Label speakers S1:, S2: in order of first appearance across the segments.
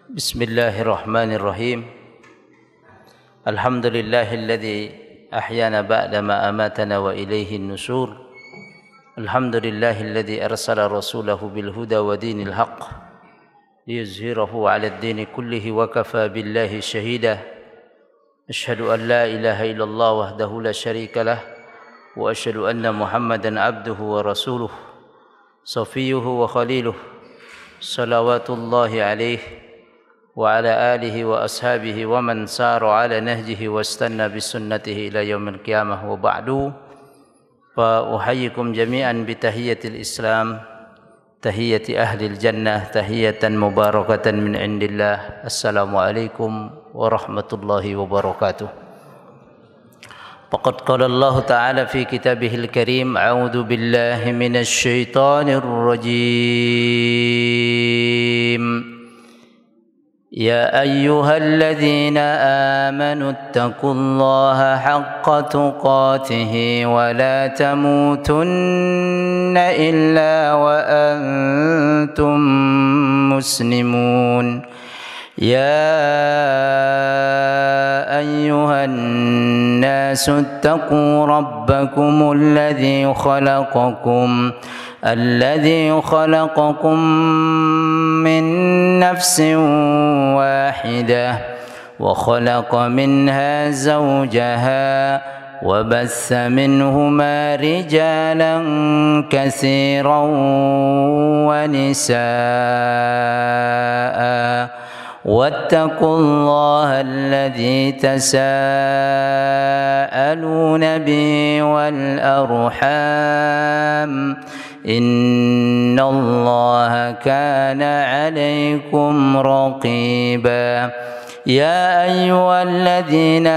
S1: Bismillahirrahmanirrahim. Alhamdulillahilladzi ahyana ba'dama amatana wa ilaihi nusyur. Alhamdulillahilladzi arsala rasulahu bil huda wa dinil haqq liyuzhirahu 'ala ad-dini kullihi wa kafa billahi shahida. Asyhadu an la ilaha illallah wahdahu la syarika lah wa asyhadu anna Muhammadan 'abduhu wa rasuluh safiyyuhu wa khaliluh. Salawatullahi alaihi wa ala alihi wa ashabihi wa man sara ala nahjihi wa istanna bisunnatihi ila yaumil qiyamah wa ba'du. Fa uhayyikum jami'an bi tahiyyatil Islam, tahiyyati ahlil jannah, tahiyatan mubarakatan min indillah. Assalamu alaikum warahmatullahi wabarakatuh. Faqad qala Allah Ta'ala fi kitabihil karim, a'udzu billahi minasy syaithanir rajim. يا أيها الذين آمنوا اتقوا الله حق تقاته ولا تموتن إلا وأنتم مسلمون يا أيها الناس اتقوا ربكم الذي خلقكم من نفس واحدة وخلق منها زوجها وبث منهما رجالا كثيرا ونساء واتقوا الله الذي تساءلون به والأرحام إن الله كان عليكم رقيبا يا أيها الذين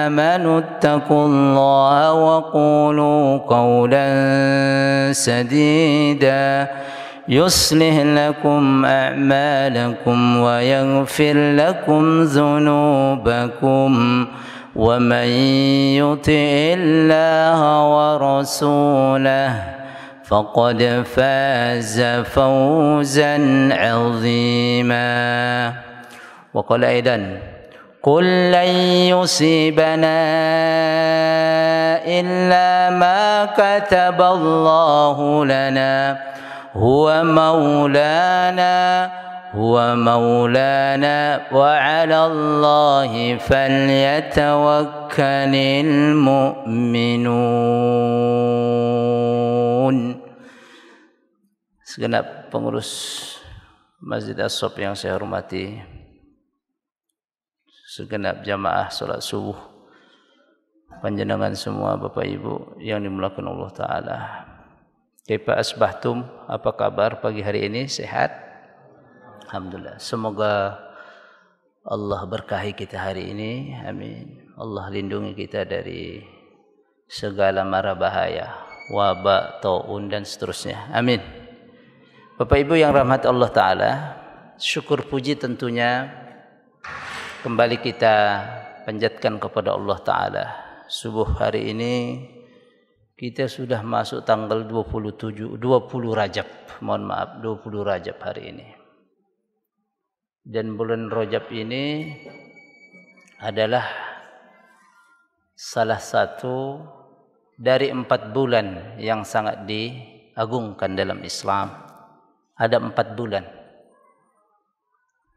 S1: آمنوا اتقوا الله وقولوا قولا سديدا يصلح لكم أعمالكم ويغفر لكم ذنوبكم ومن يطع الله ورسوله فقد فاز فوزا عظيما. وقال أيضا قل لن يصيبنا إلا ما كتب الله لنا هو مولانا وعلى الله فليتوكل المؤمنون. Segenap pengurus Masjid As-Sof yang saya hormati, segenap jamaah salat subuh, panjenengan semua Bapak Ibu yang dimuliakan Allah Ta'ala. Kaifa asbahtum, apa kabar pagi hari ini? Sehat? Alhamdulillah. Semoga Allah berkahi kita hari ini, amin. Allah lindungi kita dari segala mara bahaya, wabak, taun dan seterusnya, amin. Bapak Ibu yang rahmat Allah Ta'ala, syukur puji tentunya kembali kita panjatkan kepada Allah Ta'ala. Subuh hari ini kita sudah masuk tanggal 20 Rajab, mohon maaf, 20 Rajab hari ini. Dan bulan Rajab ini adalah salah satu dari 4 bulan yang sangat diagungkan dalam Islam. Ada 4 bulan.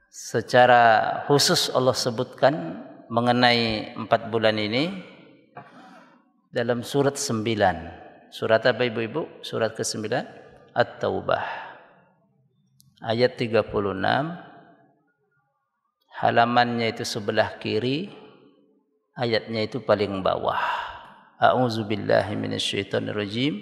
S1: Secara khusus Allah sebutkan mengenai 4 bulan ini dalam surat 9. Surat apa Ibu-ibu? Surat ke-9 At-Taubah. Ayat 36. Halamannya itu sebelah kiri, ayatnya itu paling bawah. A'udzubillahi minasyaitonir rajim.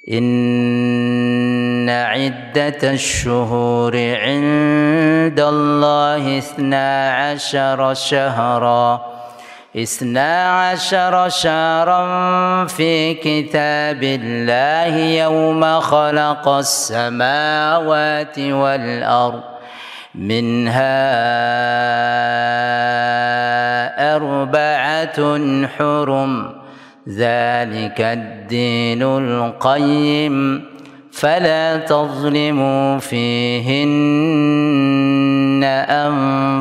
S1: Inna iddatash syuhuri 'indallahi 12 syahran fi kitabillahi yawma khalaqas samawati wal ardh minha arba'atun hurum dzalika ad-dinul qayyim فلا تظلموا فيهن inna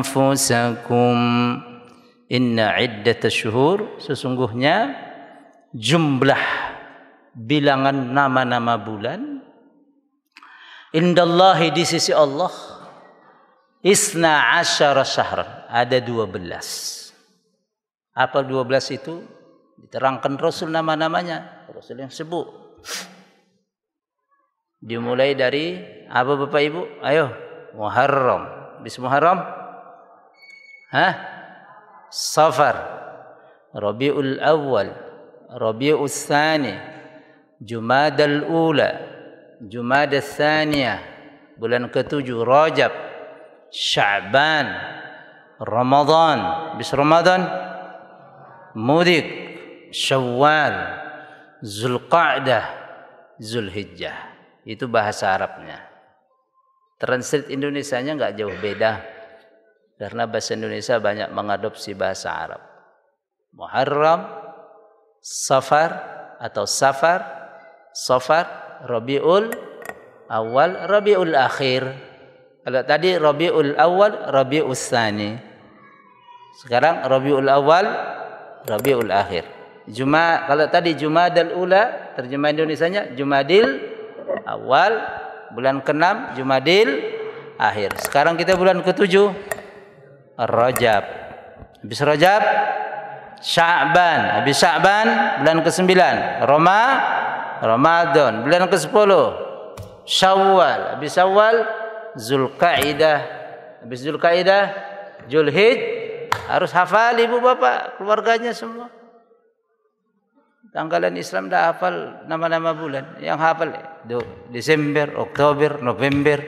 S1: anfusakum inna iddatasy syuhur, sesungguhnya jumlah bilangan nama-nama bulan indallahi, di sisi Allah, isna asyara syahran, ada 12. Apa 12 itu? Diterangkan Rasul nama-namanya, Rasul yang sebut. Dimulai dari apa Bapak Ibu? Ayo, Muharram. Bis Muharram? Safar, Rabiul Awal, Rabiul Tsani, Jumadal Ula, Jumadal Tsaniyah, bulan ke-7 Rajab, Sya'ban, Ramadan, bis Ramadan, Mudik, Syawal, Zulqa'dah, Zulhijjah. Itu bahasa Arabnya. Translate Indonesianya enggak jauh beda, karena bahasa Indonesia banyak mengadopsi bahasa Arab. Muharram, Safar atau Safar, Rabiul Awal, Rabiul Akhir. Kalau tadi Rabiul Awal, Rabiul Tsani. Sekarang Rabiul Awal, Rabiul Akhir. Kalau tadi Jumadal Ula, terjemah Indonesianya Jumadil Awal, bulan ke-6 Jumadil Akhir. Sekarang kita bulan ke-7 Rajab. Habis Rajab Sya'ban. Habis Sya'ban bulan ke-9 Ramadan. Bulan ke-10 Syawal. Habis Syawal Zulqa'dah. Habis Zulqa'dah Zulhijjah. Harus hafal ibu bapak, keluarganya semua. Tanggalan Islam dah hafal nama-nama bulan. Yang hafal Desember, Oktober, November.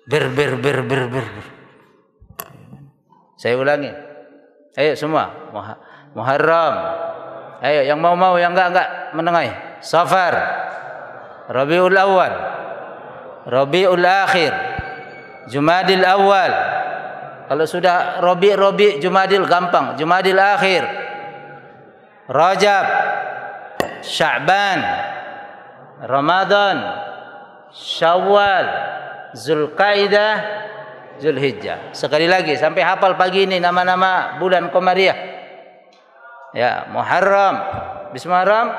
S1: Ber. Saya ulangi. Ayo semua. Muharram. Ayo yang mau, yang enggak menengahi. Safar, Rabiul Awal, Rabiul Akhir, Jumadil Awal. Kalau sudah Rabi, Jumadil gampang. Jumadil Akhir, Rajab, Sya'ban, Ramadan, Syawal, Zulqa'dah, Zulhijjah. Sekali lagi sampai hafal pagi ini nama-nama bulan Qamariyah. Ya, Muharram, bis Muharram,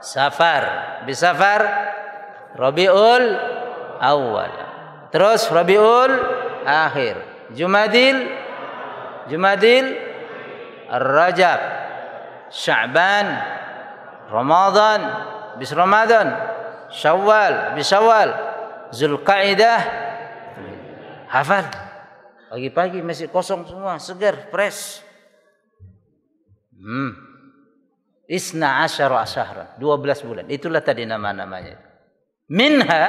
S1: Safar, bis Safar, Rabiul Awal. Terus Rabiul Akhir, Jumadil, Rajab, Sya'ban, Ramadan, bis Ramadan, Syawal, bis Syawal, Zulqa'dah. Hafal. Pagi-pagi masih kosong semua, segar, fresh. Isna asyara syahran, 12 bulan. Itulah tadi nama-namanya. Minha,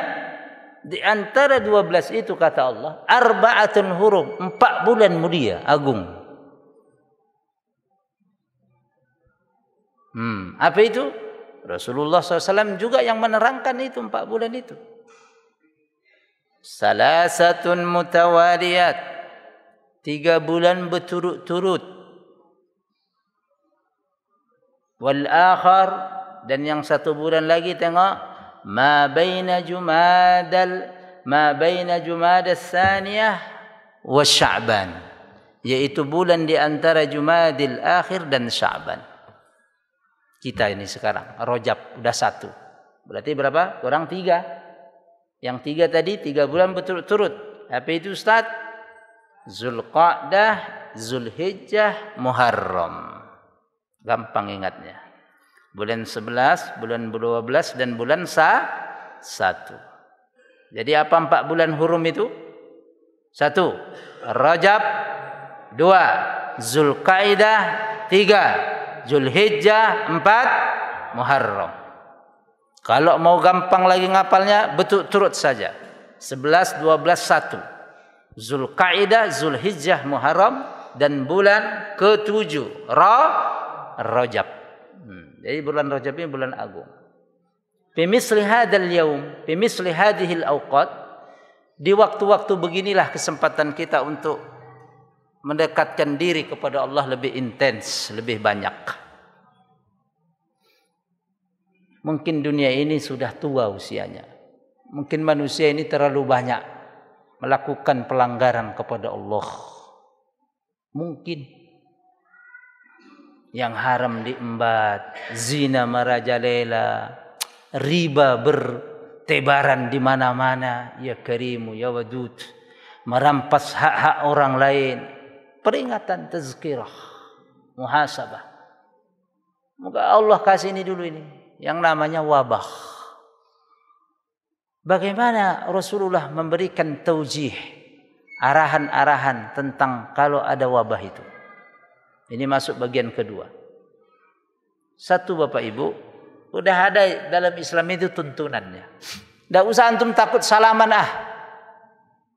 S1: di antara 12 itu kata Allah, arba'atun hurum, 4 bulan mulia, agung. Apa itu? Rasulullah SAW juga yang menerangkan itu 4 bulan itu. Salasatun mutawaliyat, 3 bulan berturut-turut. Wal akhar, dan yang 1 bulan lagi tengok, ma baina Jumadal Tsaniyah wa Sya'ban, yaitu bulan di antara Jumadil Akhir dan Sya'ban. Kita ini sekarang Rajab udah 1. Berarti berapa? Kurang 3. Yang 3 tadi 3 bulan berturut-turut. Apa itu Ustaz? Zulqa'dah, Zulhijjah, Muharram. Gampang ingatnya. Bulan 11, bulan 12 dan bulan 1. Jadi apa 4 bulan hurum itu? 1 Rajab, 2 Zulqa'dah, 3 Zulhijjah, 4 Muharram. Kalau mau gampang lagi ngapalnya, berturut saja. 11, 12, 1. Zulqa'dah, Zulhijjah, Muharram, dan bulan ke-7 Rajab. Jadi bulan Rajab ini bulan agung. Bimisli hadzal yaum, bimisli hadhil awqat, di waktu-waktu beginilah kesempatan kita untuk mendekatkan diri kepada Allah lebih intens, lebih banyak. Mungkin dunia ini sudah tua usianya. Mungkin manusia ini terlalu banyak melakukan pelanggaran kepada Allah. Mungkin yang haram diembat, zina merajalela, riba bertebaran di mana-mana, ya Karimu ya Wadud, merampas hak-hak orang lain. Peringatan, tazkirah, muhasabah. Moga Allah kasih ini dulu ini yang namanya wabah. Bagaimana Rasulullah memberikan taujih, arahan-arahan tentang kalau ada wabah itu. Ini masuk bagian kedua. Satu Bapak Ibu, udah ada dalam Islam itu tuntunannya. Tidak usah antum takut salaman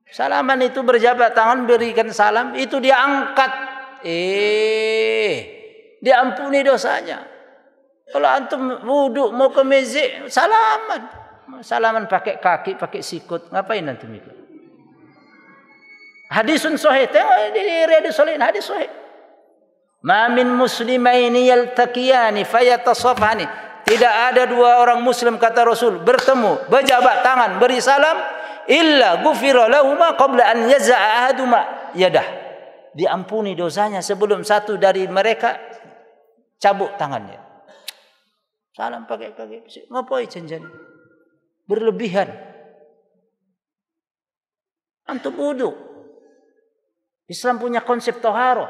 S1: Salaman itu berjabat tangan, berikan salam, itu dia angkat. Diampuni dosanya. Kalau antum wudhu mau ke masjid, salaman pakai kaki, pakai sikut, ngapain antum itu? Hadisun sahih, tengok di Riyadhus Shalihin, hadis sahih. Ma min muslimaini yaltaqiyani fayatasafhani. Tidak ada dua orang muslim kata Rasul bertemu, berjabat tangan, beri salam, illa ghufira lahuma qabla an yaz'a ahaduma yadah. Diampuni dosanya sebelum satu dari mereka cabut tangannya. Salam pakai kaki. Ngapain janjian? Berlebihan. Antum wudu. Islam punya konsep taharah.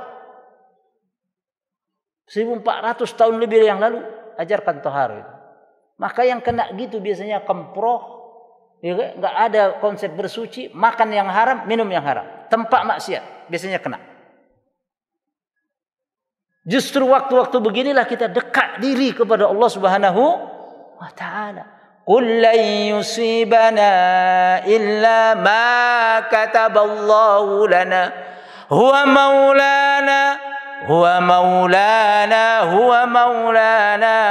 S1: 1400 tahun lebih yang lalu ajarkan taharah itu. Maka yang kena gitu biasanya kemproh. Enggak ada konsep bersuci, makan yang haram, minum yang haram. Tempat maksiat biasanya kena. Justru waktu-waktu beginilah kita dekat diri kepada Allah Subhanahu wa taala. Qul lan yusibana illa ma kataballahu lana huwa maulana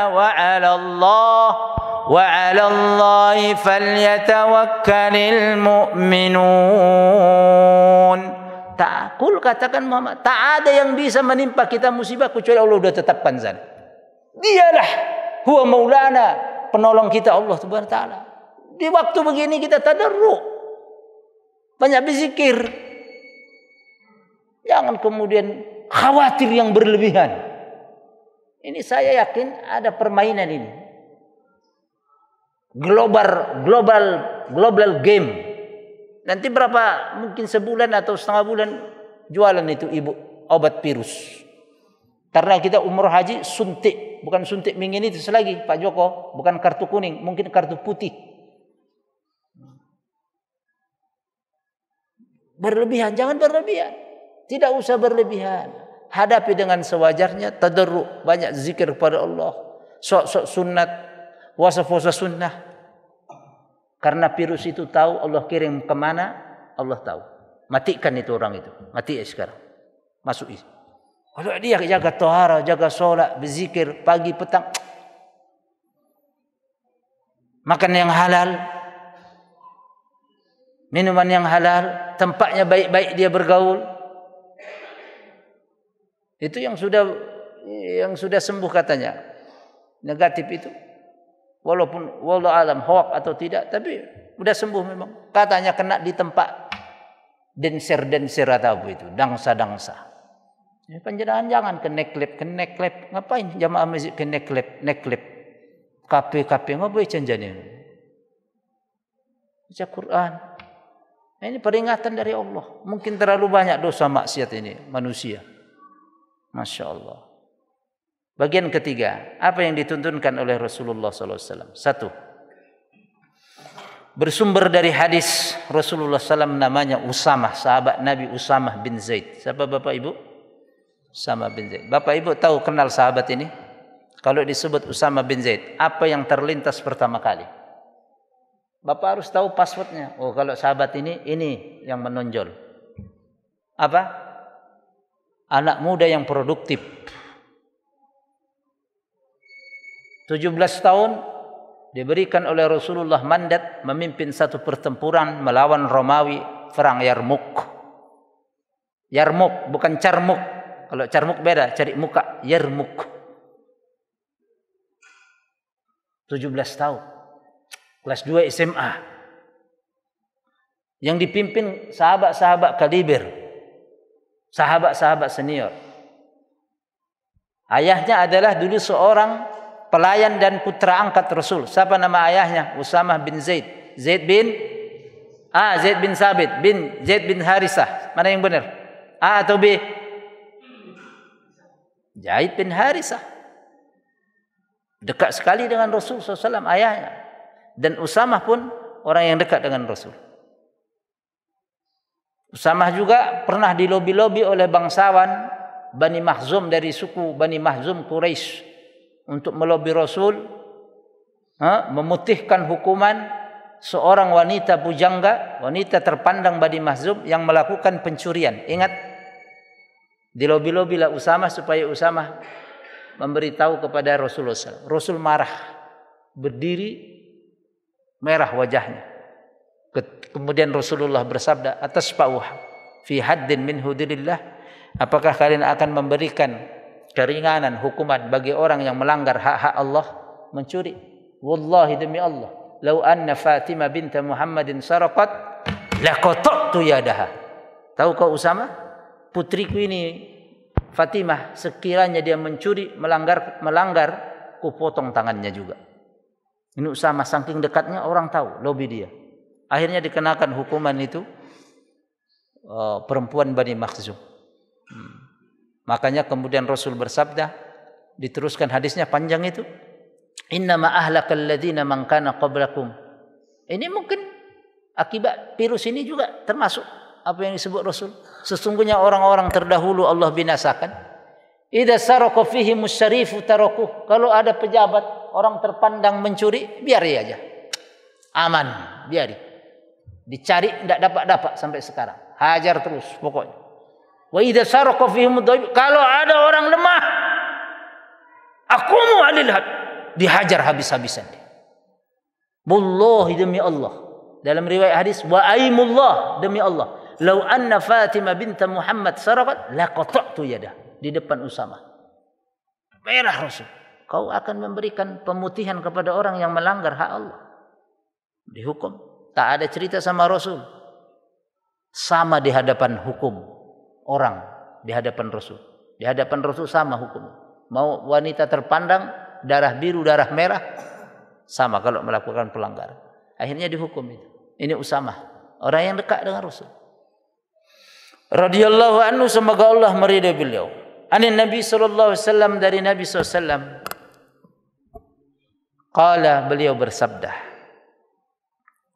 S1: wa 'ala Allahi falyatawakkalul mu'minun. Takul katakan Muhammad, tak ada yang bisa menimpa kita musibah kecuali Allah sudah tetapkan sana. Dialah huwa maulana, penolong kita Allah Subhanahu wa taala. Di waktu begini kita tadarruk. Banyak berzikir. Jangan kemudian khawatir yang berlebihan. Ini saya yakin ada permainan ini. Global game. Nanti berapa mungkin sebulan atau setengah bulan jualan itu ibu obat virus. Karena kita umroh haji suntik, bukan suntik meningitis lagi Pak Joko, bukan kartu kuning, mungkin kartu putih. Berlebihan, jangan berlebihan. Tidak usah berlebihan. Hadapi dengan sewajarnya, tadarruk, banyak zikir pada Allah. Sok-sok sunat, puasa-puasa sunnah. Karena virus itu tahu Allah kirim kemana, Allah tahu. Matikan itu orang itu. Mati sekarang. Masuk isi. Kalau dia jaga tohara, jaga sholat, berzikir pagi petang. Makan yang halal. Minuman yang halal. Tempatnya baik-baik dia bergaul. Itu yang sudah sembuh katanya. Negatif itu. Walaupun wallahu alam hoak atau tidak, tapi udah sembuh memang. Katanya kena di tempat denser atau apa itu, dangsa. Ya, panjenengan jangan ke neklep. Ngapain jamaah masjid ke neklep? Kafe ngapain janjane? Baca Quran. Nah, ini peringatan dari Allah. Mungkin terlalu banyak dosa maksiat ini manusia. Masya Allah. Bagian ketiga, apa yang dituntunkan oleh Rasulullah SAW? Satu, bersumber dari hadis Rasulullah SAW namanya Usamah, sahabat Nabi Usamah bin Zaid. Siapa Bapak Ibu? Usamah bin Zaid. Bapak Ibu tahu kenal sahabat ini? Kalau disebut Usamah bin Zaid, apa yang terlintas pertama kali? Bapak harus tahu passwordnya. Oh, kalau sahabat ini yang menonjol. Apa? Anak muda yang produktif. 17 tahun diberikan oleh Rasulullah mandat memimpin satu pertempuran melawan Romawi, perang Yarmuk. Yarmuk bukan Carmuk. Kalau Carmuk beda, cari muka. Yarmuk. 17 tahun. Kelas 2 SMA. yang dipimpin sahabat-sahabat kaliber, sahabat-sahabat senior. Ayahnya adalah dulu seorang pelayan dan putra angkat Rasul. Siapa nama ayahnya? Usamah bin Zaid. Zaid bin Sabit bin Zaid bin Harisah. Mana yang benar? A atau B? Zaid bin Harisah. Dekat sekali dengan Rasul SAW ayahnya. Dan Usamah pun orang yang dekat dengan Rasul. Usamah juga pernah dilobi-lobi oleh bangsawan Bani Makhzum dari suku Bani Makhzum Quraisy untuk melobi Rasul memutihkan hukuman seorang wanita pujangga, wanita terpandang Bani Makhzum yang melakukan pencurian. Ingat, dilobi-lobilah Usamah supaya Usamah memberitahu kepada Rasulullah SAW. Rasul marah, berdiri merah wajahnya. Kemudian Rasulullah bersabda, atas pa'uh fi haddin min hududillah, apakah kalian akan memberikan keringanan hukuman bagi orang yang melanggar hak-hak Allah, mencuri? Wallahi demi Allah, lau anna Fatimah binta Muhammadin saraqat laqata'tu yadaha. Tahukah Usamah, putriku ini Fatimah, sekiranya dia mencuri, melanggar, kupotong tangannya juga. Ini Usamah, saking dekatnya orang tahu, lobi dia. Akhirnya dikenakan hukuman itu perempuan Bani Makhzum. Makanya kemudian Rasul bersabda, diteruskan hadisnya panjang itu, innama ahlakal ladzina man kana qablakum. Ini mungkin akibat virus ini juga termasuk apa yang disebut Rasul. Sesungguhnya orang-orang terdahulu Allah binasakan. Idza saraka fihi musyarifu tarakuh. Kalau ada pejabat, orang terpandang mencuri, biari aja. Aman, biari. Dicari tidak dapat sampai sekarang. Hajar terus pokoknya. Wa idza saraka fihim dhaif, kalau ada orang lemah, aqumu alil had, dihajar habis-habisan dia. Wallahi demi Allah. Dalam riwayat hadis, wa aimullah demi Allah, lau anna Fatimah binta Muhammad saraqat laqata'tu yadah, di depan Usamah. Merah Rasul. Kau akan memberikan pemutihan kepada orang yang melanggar hak Allah. Dihukum. Tak ada cerita sama Rasul. Sama di hadapan hukum orang, di hadapan Rasul. Di hadapan Rasul sama hukum. Mau wanita terpandang darah biru, darah merah, sama kalau melakukan pelanggaran. Akhirnya dihukum itu. Ini Usamah, orang yang dekat dengan Rasul. Radhiyallahu anhu, semoga Allah meridai beliau. Anin Nabi sallallahu alaihi wasallam, dari Nabi sallallahu alaihi wasallam. Qala, beliau bersabda,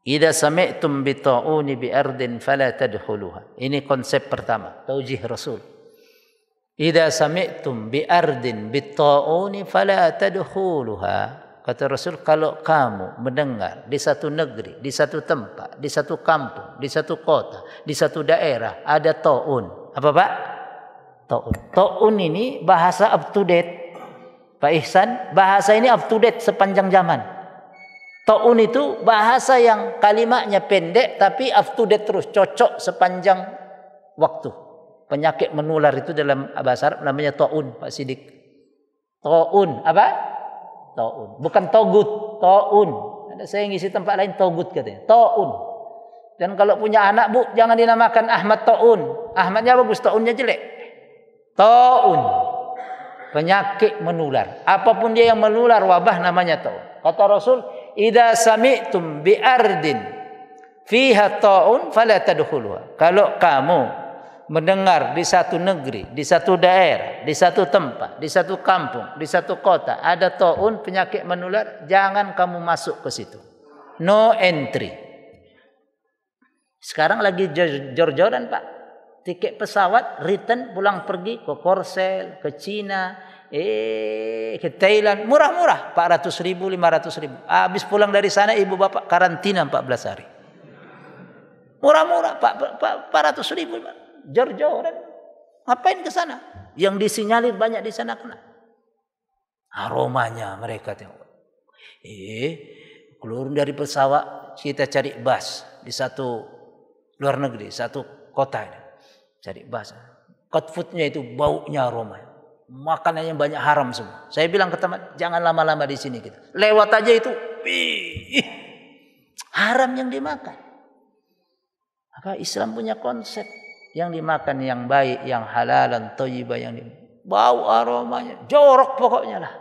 S1: idza sami'tum bi ta'uni bi ardin fala tadkhuluha. Ini konsep pertama, taujih Rasul. Idza sami'tum bi ardin bi ta'uni fala tadkhuluha. Kata Rasul, kalau kamu mendengar di satu negeri, di satu tempat, di satu kampung, di satu kota, di satu daerah ada ta'un. Apa Pak? Ta'un. Ta'un ini bahasa up to date. Pak Ihsan, bahasa ini up to date sepanjang zaman. Ta'un itu bahasa yang kalimatnya pendek tapi up to date terus, cocok sepanjang waktu. Penyakit menular itu dalam bahasa Arab namanya ta'un, Pak Sidik. Ta'un, apa? Ta'un. Bukan togut, ta'un. Ada saya ngisi tempat lain togut katanya. Ta'un. Dan kalau punya anak, Bu, jangan dinamakan Ahmad Ta'un. Ahmadnya bagus, ta'unnya jelek. Ta'un. Penyakit menular. Apapun dia yang menular, wabah namanya ta'un. Kata Rasul, idza sami'tum bi ardin fiha ta'un fala tadkhuluha. Kalau kamu mendengar di satu negeri, di satu daerah, di satu tempat, di satu kampung, di satu kota ada ta'un, penyakit menular, jangan kamu masuk ke situ. No entry. Sekarang lagi jor-joran Pak. Tiket pesawat return pulang pergi ke Korsel, ke Cina, ke Thailand, murah-murah, 400.000, 500.000. Habis pulang dari sana ibu bapak karantina 14 hari. Murah-murah Pak, 400.000. Jor-joran. Ngapain ke sana? Yang disinyalir banyak di sana kena. Aromanya mereka tengok. Keluar dari pesawat, kita cari bus di satu luar negeri, satu kota ini. Cari bus. Cut foodnya itu baunya aroma. Makanannya banyak haram semua. Saya bilang ke teman, jangan lama-lama di sini gitu. Lewat aja itu haram yang dimakan. Maka Islam punya konsep yang dimakan yang baik, yang halalan, thayyibah, yang bau aromanya jorok pokoknya lah.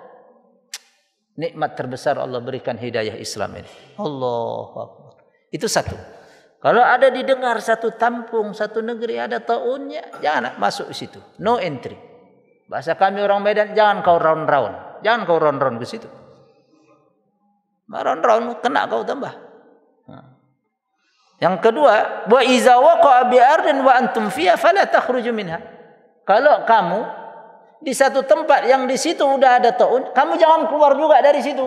S1: Nikmat terbesar Allah berikan hidayah Islam ini. Allahu Akbar. Itu satu. Kalau ada didengar satu kampung, satu negeri ada taunnya, jangan masuk ke situ. No entry. Bahasa kami orang Medan, jangan kau round-round. Jangan kau round-round ke situ. Round-round kena kau tambah. Yang kedua, wa iza waqa'a bi ardin wa antum fiha fala takhruju minha. Kalau kamu di satu tempat yang di situ udah ada taun, kamu jangan keluar juga dari situ.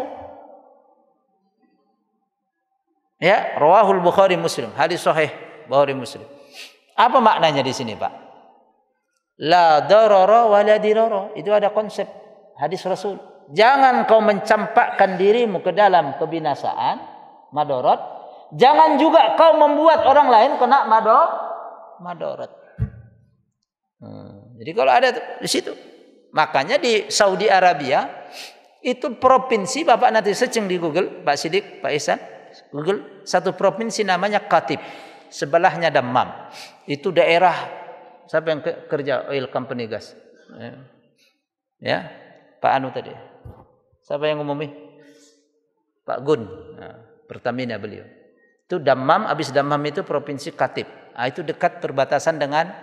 S1: Ya, rawahul Bukhari Muslim, hadis sahih Bukhari Muslim. Apa maknanya di sini, Pak? La darara wa la dirara. Itu ada konsep hadis Rasul. Jangan kau mencampakkan dirimu ke dalam kebinasaan, madarat. Jangan juga kau membuat orang lain kena madarat. Jadi kalau ada di situ. Makanya di Saudi Arabia itu provinsi, Bapak nanti searching di Google, Pak Sidik, Pak Ihsan, Google, satu provinsi namanya Khatib, sebelahnya Dammam. Itu daerah siapa yang kerja oil company gas? Ya, Pak Anu tadi. Siapa yang ngomongin? Pak Gun, Pertamina beliau. Itu Dammam, habis Dammam itu provinsi Khatib. Itu dekat perbatasan dengan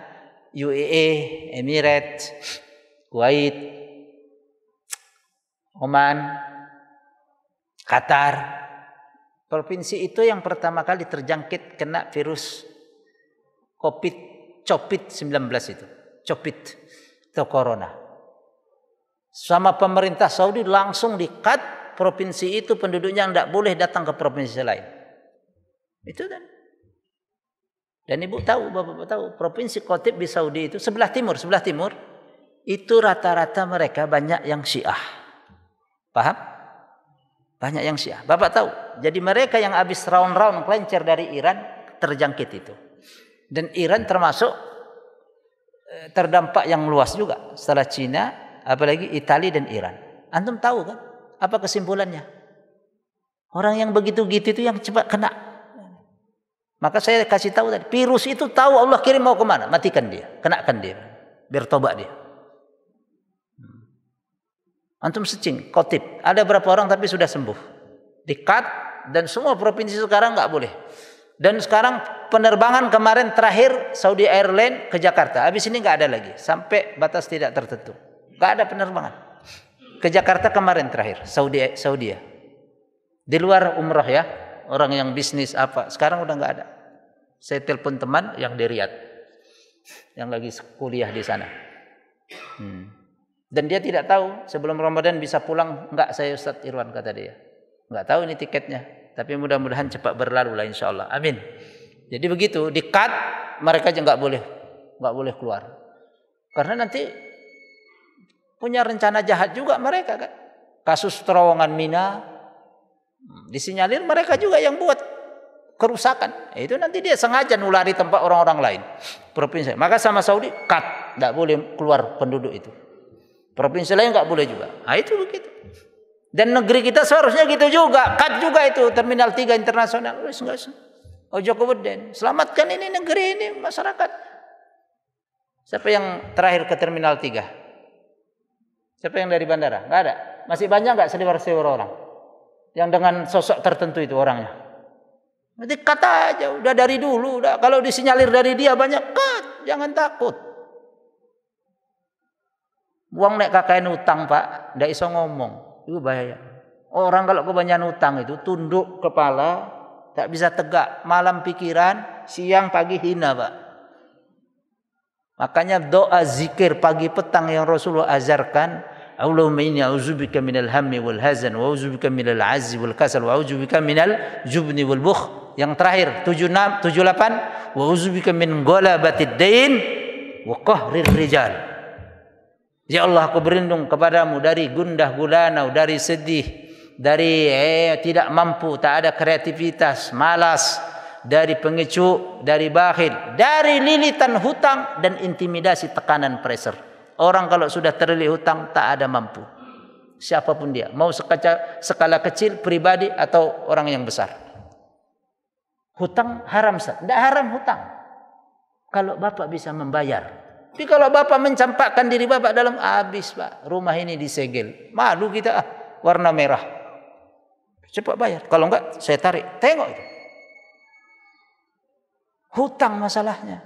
S1: UAE, Emirates, Kuwait, Oman, Qatar. Provinsi itu yang pertama kali terjangkit kena virus COVID-19 itu. COVID atau corona. Sama pemerintah Saudi langsung di-cut provinsi itu, penduduknya tidak boleh datang ke provinsi lain. Itu kan. Dan Ibu tahu, Bapak tahu, provinsi Khatib di Saudi itu sebelah timur itu rata-rata mereka banyak yang Syiah. Paham? Banyak yang Syiah. Bapak tahu. Jadi mereka yang habis round-round kelencer dari Iran terjangkit itu. Dan Iran termasuk terdampak yang luas juga setelah Cina, apalagi Italia dan Iran. Antum tahu kan? Apa kesimpulannya? Orang yang begitu-gitu itu yang cepat kena. Maka saya kasih tahu tadi, virus itu tahu Allah kirim mau kemana, matikan dia, kenakan dia, biar tobat dia. Antum searching, Khatib, ada berapa orang tapi sudah sembuh, di-cut, dan semua provinsi sekarang nggak boleh. Dan sekarang penerbangan kemarin terakhir Saudi Airlines ke Jakarta, habis ini nggak ada lagi, sampai batas tidak tertentu, nggak ada penerbangan ke Jakarta kemarin terakhir, Saudi ya, di luar umrah ya. Orang yang bisnis apa, sekarang udah nggak ada. Saya telepon teman yang di Riyadh, yang lagi kuliah di sana. Dan dia tidak tahu sebelum Ramadan bisa pulang nggak saya Ustaz Irwan, kata dia. Nggak tahu ini tiketnya, tapi mudah-mudahan cepat berlalu lah insya Allah. Amin. Jadi begitu, di-cut, mereka aja nggak boleh keluar. Karena nanti punya rencana jahat juga mereka kan. Kasus terowongan Mina, disinyalir mereka juga yang buat kerusakan. Itu nanti dia sengaja nulari tempat orang-orang lain. Provinsi. Maka sama Saudi, cut, tidak boleh keluar penduduk itu. Provinsi lain nggak boleh juga. Nah, itu begitu. Dan negeri kita seharusnya gitu juga, cut juga itu Terminal 3 internasional. Ojo keweden, selamatkan ini negeri ini, masyarakat. Siapa yang terakhir ke Terminal 3? Siapa yang dari bandara? Nggak ada. Masih banyak nggak seliwer-seliwer orang yang dengan sosok tertentu itu orangnya? Nanti kata aja, udah dari dulu, udah kalau disinyalir dari dia banyak, cut, jangan takut. Uang nek KKN utang Pak, ndak iso ngomong, itu bahaya. Orang kalau kebanyakan utang itu tunduk kepala, tak bisa tegak, malam pikiran, siang pagi hina Pak. Makanya doa zikir pagi petang yang Rasulullah ajarkan, Allahumma inni a'udzubika minal hammi wal hazan wa a'udzubika minal azzi wal kasal wa a'udzubika minal jubni wal bukh. Yang terakhir 76 78 wa a'udzubika min ghalabatid dain wa qahrir rijal. Ya Allah, aku berlindung kepadamu dari gundah gulana, dari sedih, dari tidak mampu, tak ada kreativitas, malas, dari pengecut, dari bakhil, dari lilitan hutang dan intimidasi, tekanan, pressure. Orang kalau sudah terlilit hutang tak ada mampu. Siapapun dia, mau skala kecil, pribadi atau orang yang besar. Hutang haram, Ustaz. Tidak haram hutang. Kalau bapak bisa membayar. Tapi kalau bapak mencampakkan diri bapak dalam, habis Pak. Rumah ini disegel. Malu kita, warna merah. Cepat bayar. Kalau enggak, saya tarik. Tengok itu. Hutang masalahnya.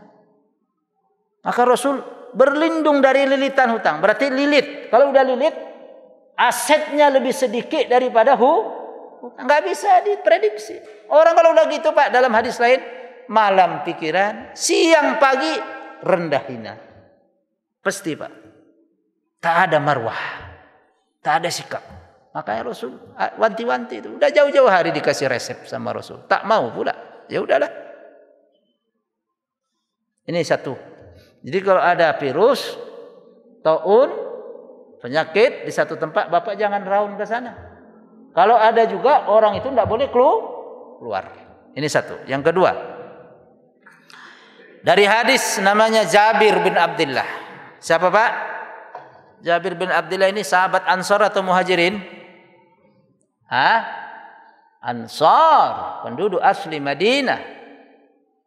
S1: Maka Rasul berlindung dari lilitan hutang. Berarti lilit. Kalau udah lilit, asetnya lebih sedikit daripada hutang. Nggak bisa diprediksi. Orang kalau udah gitu Pak, dalam hadis lain, malam pikiran, siang pagi rendah hina. Pasti Pak. Tak ada marwah. Tak ada sikap. Makanya Rasul wanti-wanti itu. Udah jauh-jauh hari dikasih resep sama Rasul. Tak mau pula. Ya udahlah. Ini satu. Jadi kalau ada virus, taun, penyakit di satu tempat, bapak jangan raun ke sana. Kalau ada juga, orang itu tidak boleh keluar. Ini satu. Yang kedua, dari hadis namanya Jabir bin Abdullah. Siapa Pak? Jabir bin Abdullah ini sahabat Ansar atau Muhajirin? Ansar, penduduk asli Madinah,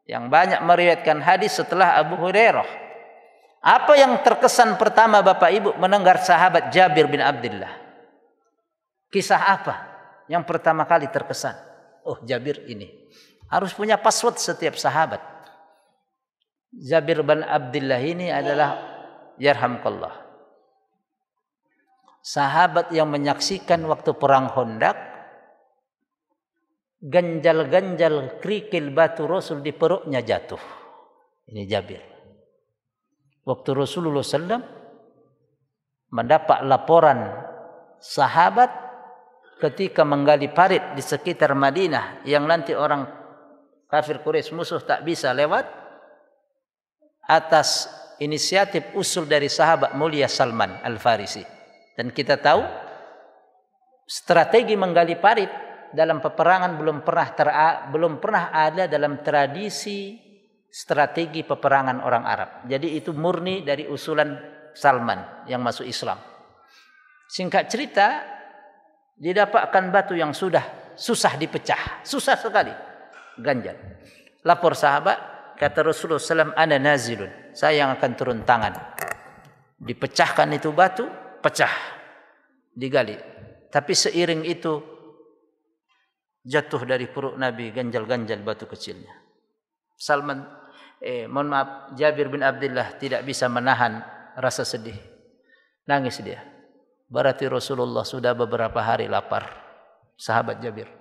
S1: yang banyak meriwayatkan hadis setelah Abu Hurairah. Apa yang terkesan pertama Bapak Ibu mendengar sahabat Jabir bin Abdullah? Kisah apa yang pertama kali terkesan? Oh, Jabir ini. Harus punya password setiap sahabat. Jabir bin Abdullah ini adalah yarhamkallah, sahabat yang menyaksikan waktu perang Khandaq, ganjal-ganjal kerikil batu Rasul di perutnya jatuh. Ini Jabir. Waktu Rasulullah SAW mendapat laporan sahabat ketika menggali parit di sekitar Madinah yang nanti orang kafir Quraisy musuh tak bisa lewat, atas inisiatif usul dari sahabat mulia Salman Al-Farisi. Dan kita tahu strategi menggali parit dalam peperangan belum pernah ada dalam tradisi strategi peperangan orang Arab. Jadi itu murni dari usulan Salman yang masuk Islam. Singkat cerita, didapatkan batu yang sudah susah dipecah, susah sekali, ganjal. Lapor sahabat, kata Rasulullah SAW, ana nazilun, saya yang akan turun tangan. Dipecahkan itu batu, pecah, digali. Tapi seiring itu jatuh dari perut Nabi ganjal-ganjal batu kecilnya. Jabir bin Abdullah tidak bisa menahan rasa sedih. Nangis dia. Berarti Rasulullah sudah beberapa hari lapar. Sahabat Jabir.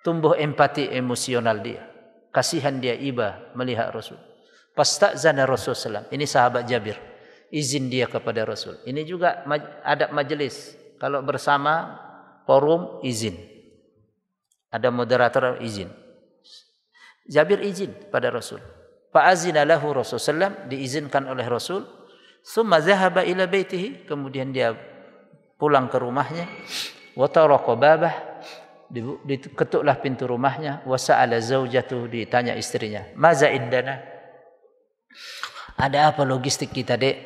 S1: Tumbuh empati emosional dia. Kasihan dia iba melihat Rasul. Pasta'zana Rasulullah SAW. Ini sahabat Jabir. Izin dia kepada Rasul. Ini juga adab majelis. Kalau bersama forum izin. Ada moderator izin. Jabir izin pada Rasul. Fa'azina lahu Rasulullah SAW, diizinkan oleh Rasul. Summa zahaba ila baitihi, kemudian dia pulang ke rumahnya. Wa taraqa babah, diketuklah pintu rumahnya. Wa sa'ala zaujatuhu, ditanya istrinya, maza indana, ada apa logistik kita, Dek?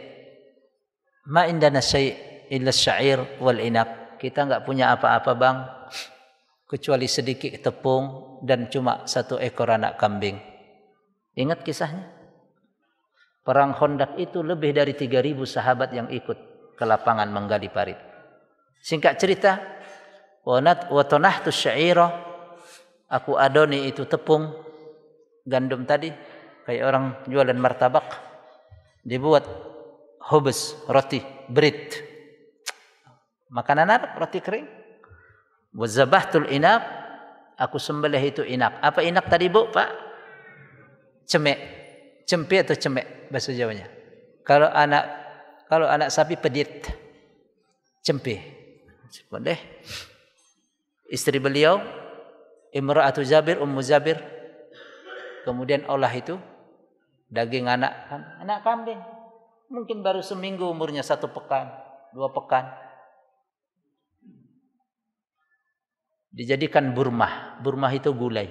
S1: Ma indana syai' illa syair wal inab, kita enggak punya apa-apa Bang, kecuali sedikit tepung dan cuma 1 ekor anak kambing. Ingat kisahnya? Perang Khandaq itu lebih dari 3.000 sahabat yang ikut ke lapangan menggali parit. Singkat cerita, wa tanahtu syaira, aku adoni itu tepung gandum tadi, kayak orang jualan martabak, dibuat hubes, roti, bread. Makanan Arab, roti kering. Wa zabahtul inab, aku sembelih itu inab. Apa inab tadi Bu, Pak? Cemek, cempe atau cemek bahasa Jawanya. Kalau anak sapi pedit, cempe. Boleh. Istri beliau, Imra'atu Jabir, Ummu Jabir, kemudian olah itu daging anak kambing. Mungkin baru seminggu umurnya, 1 pekan, 2 pekan. Dijadikan burmah. Burmah itu gulai.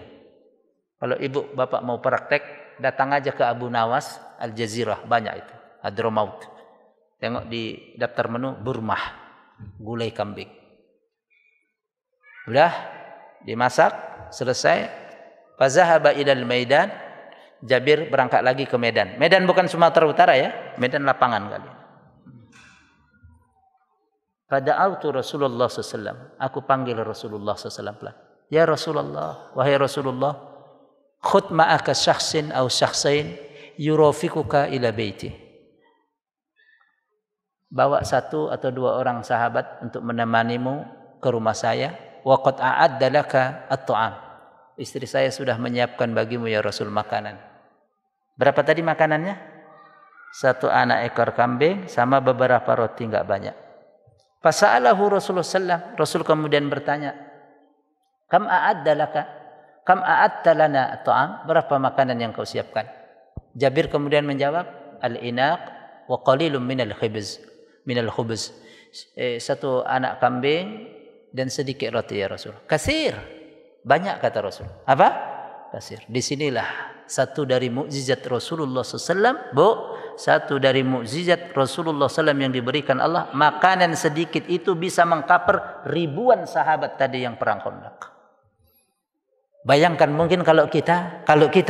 S1: Kalau ibu bapak mau praktek, datang aja ke Abu Nawas, Al Jazirah, banyak itu, Hadramaut. Tengok di daftar menu, burmah, gulai kambing. Udah dimasak, selesai, Fazahaba ilal Maidan. Jabir berangkat lagi ke Medan. Medan bukan Sumatera Utara ya, Medan lapangan kali. Fada'autu Rasulullah SAW. Aku panggil Rasulullah SAW. Ya Rasulullah, wahai Rasulullah, khud ma'aka syakhsin aw syakhsain yurafikuka ila baiti. Bawa 1 atau 2 orang sahabat untuk menemanimu ke rumah saya. Wa qad a'adda laka at-ta'am. Istri saya sudah menyiapkan bagimu ya Rasul makanan. Berapa tadi makanannya? 1 anak ekor kambing sama beberapa roti, enggak banyak. Fasa'alahu Rasulullah sallallahu. Rasul kemudian bertanya, Kam a'adda laka? Kam a'adda lana at-ta'am? Berapa makanan yang kau siapkan? Jabir kemudian menjawab, Al-inaq wa qalilun minal khubz. Minal khubz. 1 anak kambing dan sedikit roti ya Rasul. Kasir. Banyak kata Rasul. Apa? Kasir. Disinilah satu dari mukjizat Rasulullah SAW, satu dari mukjizat Rasulullah SAW yang diberikan Allah, makanan sedikit itu bisa mengcover ribuan sahabat tadi yang perang Khandaq. Bayangkan mungkin kalau kita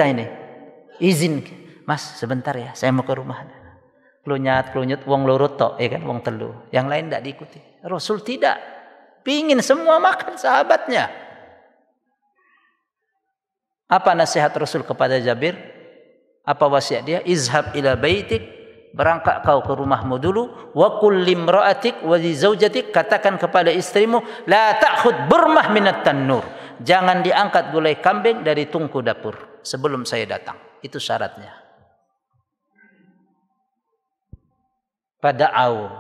S1: ini izin, Mas sebentar ya, saya mau ke rumah. Klunyat wong loro tok, ya kan, wong telu. Yang lain tidak diikuti. Rasul tidak. Pingin semua makan sahabatnya. Apa nasihat Rasul kepada Jabir? Apa wasiat dia? Izhab ila baitik, berangkat kau ke rumahmu dulu. Wa qul limra'atik wa li zaujatik, katakan kepada istrimu, la ta'khud burmah minat tannur. Jangan diangkat gulai kambing dari tungku dapur sebelum saya datang. Itu syaratnya. Pada'au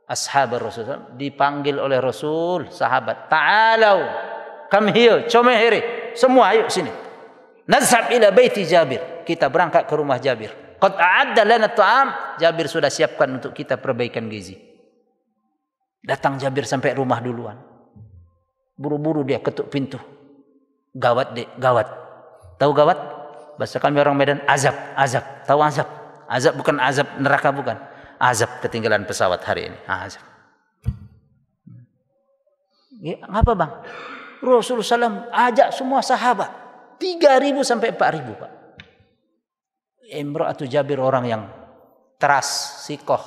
S1: ashab Rasul, dipanggil oleh Rasul sahabat, ta'alau, come here, come here, semua ayo sini. Nazhab ila baiti Jabir, kita berangkat ke rumah Jabir. Qad a'adda lana ta'am, Jabir sudah siapkan untuk kita perbaikan gizi. Datang Jabir sampai rumah duluan. Buru-buru dia ketuk pintu. Gawat dek, gawat. Tahu gawat? Bahasa kami orang Medan, azab. Tahu azab? Azab bukan azab neraka, bukan. Azab ketinggalan pesawat hari ini. Azab. Ya, ngapa bang? Rasulullah SAW ajak semua sahabat. 3.000 sampai 4.000 Pak. Imra'atu Jabir orang yang teras, sikoh,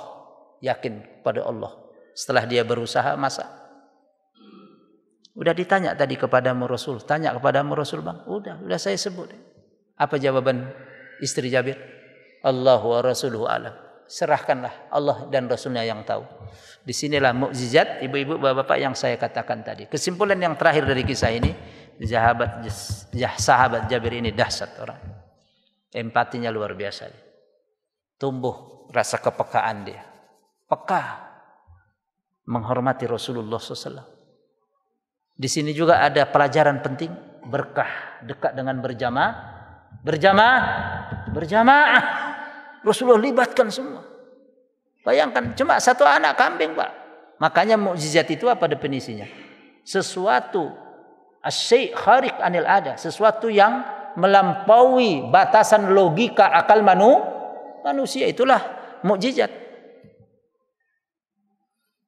S1: yakin pada Allah. Setelah dia berusaha masak. Udah ditanya tadi kepadamu Rasul. Tanya kepadamu Rasul bang. Udah saya sebut. Apa jawaban istri Jabir? Allahu wa rasuluhu alam. Serahkanlah, Allah dan Rasulnya yang tahu. Disinilah mukjizat ibu-ibu bapak-bapak yang saya katakan tadi. Kesimpulan yang terakhir dari kisah ini, sahabat Jabir ini dahsyat orang. Empatinya luar biasa. Tumbuh rasa kepekaan dia. Peka menghormati Rasulullah SAW. Di sini juga ada pelajaran penting, berkah dekat dengan berjamaah. Rasulullah libatkan semua. Bayangkan cuma 1 anak kambing Pak. Makanya mukjizat itu apa definisinya? Sesuatu asyai' khariq anil ada, sesuatu yang melampaui batasan logika akal manusia, itulah mukjizat.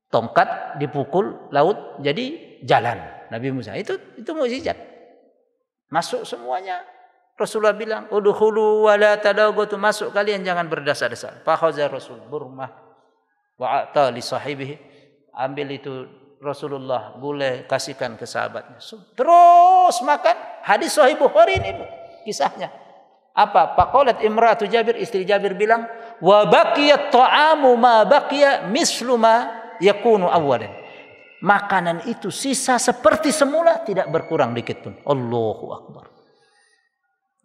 S1: Tongkat dipukul laut jadi jalan Nabi Musa, itu mukjizat. Masuk semuanya. Rasulullah bilang, udkhulu wa la tadaghatu, masuk kalian jangan berdasar-dasar. Fa khaza Rasul burmah wa ata li sahibihi, ambil itu Rasulullah boleh kasihkan ke sahabatnya. Terus makan. Hadis Sahih Bukhari ini kisahnya. Apa? Faqalat imra'atu Jabir, istri Jabir bilang, wa baqiyat ta'amu ma baqiya mislu ma yakunu awwalan. Makanan itu sisa seperti semula, tidak berkurang dikit pun. Allahu Akbar.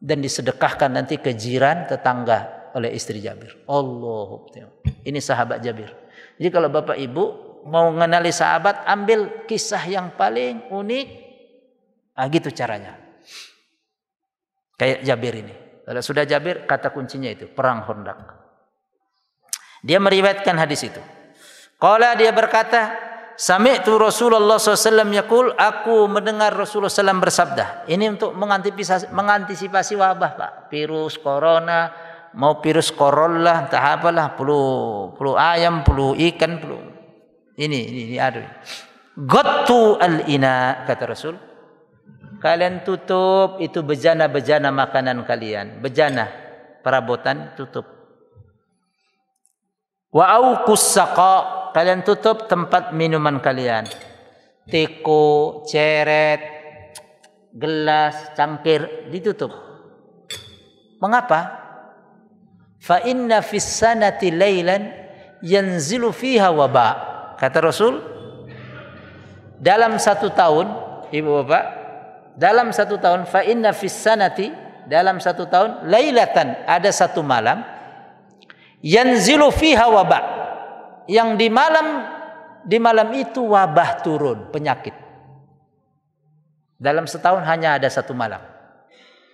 S1: Dan disedekahkan nanti ke jiran tetangga oleh istri Jabir. Allahu Akbar. Ini sahabat Jabir. Jadi kalau Bapak Ibu mau mengenali sahabat, ambil kisah yang paling unik. Gitu caranya. Kayak Jabir ini. Kalau sudah Jabir, kata kuncinya itu perang Khandaq. Dia meriwayatkan hadis itu. Qala, dia berkata, sami'tu Rasulullah SAW yaqul, aku mendengar Rasulullah SAW bersabda. Ini untuk mengantisipasi wabah Pak. Virus corona, mau virus corolla, entah apalah, flu ayam, flu ikan, flu. Ini ada. Gattu al-ina, kata Rasul. kalian tutup itu bejana-bejana makanan kalian, bejana perabotan tutup. Wa auqus saqa, kalian tutup tempat minuman kalian. Teko, ceret, gelas, cangkir ditutup. Mengapa? Fa inna fis sanati lailan yanzilu fiha waba. Kata Rasul, dalam 1 tahun, Ibu Bapak, dalam 1 tahun, fa inna fis sanati, dalam 1 tahun, lailatan, ada 1 malam, yanzilu fiha waba, yang di malam itu wabah turun, penyakit. Dalam setahun hanya ada 1 malam.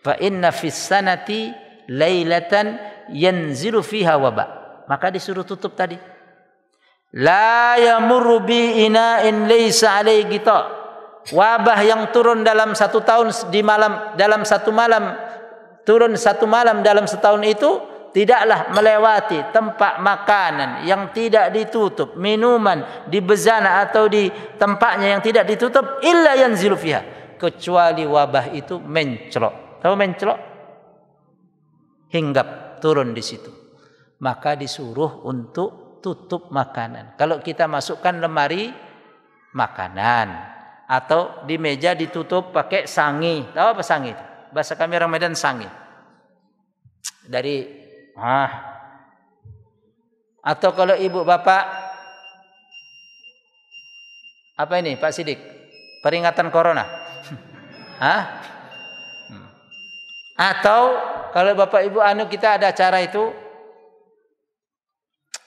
S1: Fa inna fis sanati lailatan yanzilu fiha waba. Maka disuruh tutup tadi. La yamurru bi ina'in laysa alaihi ghita. Wabah yang turun dalam 1 tahun di malam, dalam 1 malam, turun 1 malam dalam setahun itu tidaklah melewati tempat makanan yang tidak ditutup, minuman di bejana atau di tempatnya yang tidak ditutup, illa yanzilu fiha, kecuali wabah itu menclok. Tahu menclok? Hinggap, turun di situ. Maka disuruh untuk tutup makanan. Kalau kita masukkan lemari makanan atau di meja ditutup pakai sangi. Tahu apa sangi? Bahasa kami orang Medan sangi. Dari atau kalau ibu bapak apa ini Pak Sidik? Peringatan corona. Atau kalau bapak ibu kita ada acara itu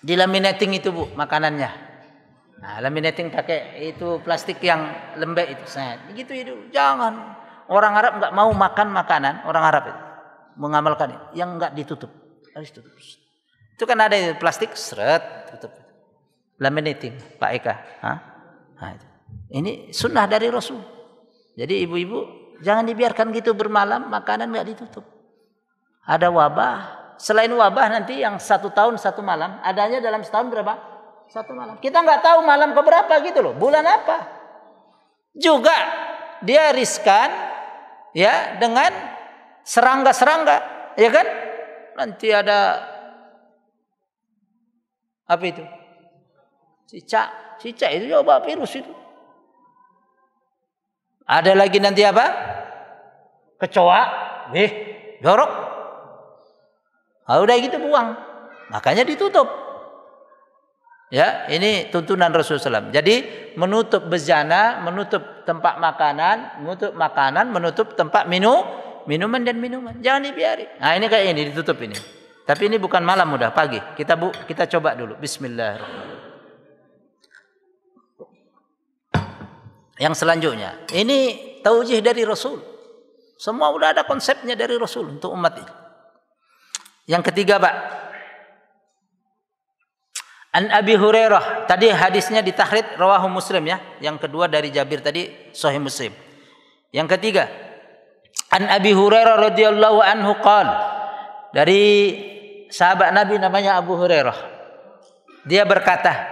S1: di laminating itu Bu makanannya. Nah, laminating pakai itu plastik yang lembek itu. Gitu itu. Jangan. Orang Arab enggak mau makan makanan, orang Arab itu mengamalkan itu yang enggak ditutup. Harus tutup. Itu kan ada plastik seret tutup. Laminating, Pak Eka. Itu. Ini sunnah dari Rasul. Jadi ibu-ibu jangan dibiarkan gitu bermalam makanan enggak ditutup. Ada wabah. Selain wabah nanti yang 1 tahun 1 malam, adanya dalam setahun berapa? 1 malam. Kita nggak tahu malam keberapa gitu loh, bulan apa. Juga dia riskan ya dengan serangga-serangga, ya kan? Nanti ada apa itu? Cicak itu coba virus itu. Ada lagi nanti apa? Kecoa, jorok. Udah gitu buang. Makanya ditutup. Ya, ini tuntunan Rasulullah SAW. Jadi menutup bejana, menutup tempat makanan, menutup tempat minuman dan minuman. Jangan dibiarin. Nah, ini kayak ini ditutup ini. Tapi ini bukan malam, udah pagi. Kita coba dulu. Bismillahirrahmanirrahim. Yang selanjutnya, ini taujih dari Rasul. Semua udah ada konsepnya dari Rasul untuk umat ini. Yang ketiga, Pak. An Abi Hurairah, tadi hadisnya di tahrid rawahu Muslim ya. Yang kedua dari Jabir tadi sahih Muslim. Yang ketiga, An Abi Hurairah radhiyallahu anhu qala, dari sahabat Nabi namanya Abu Hurairah. Dia berkata,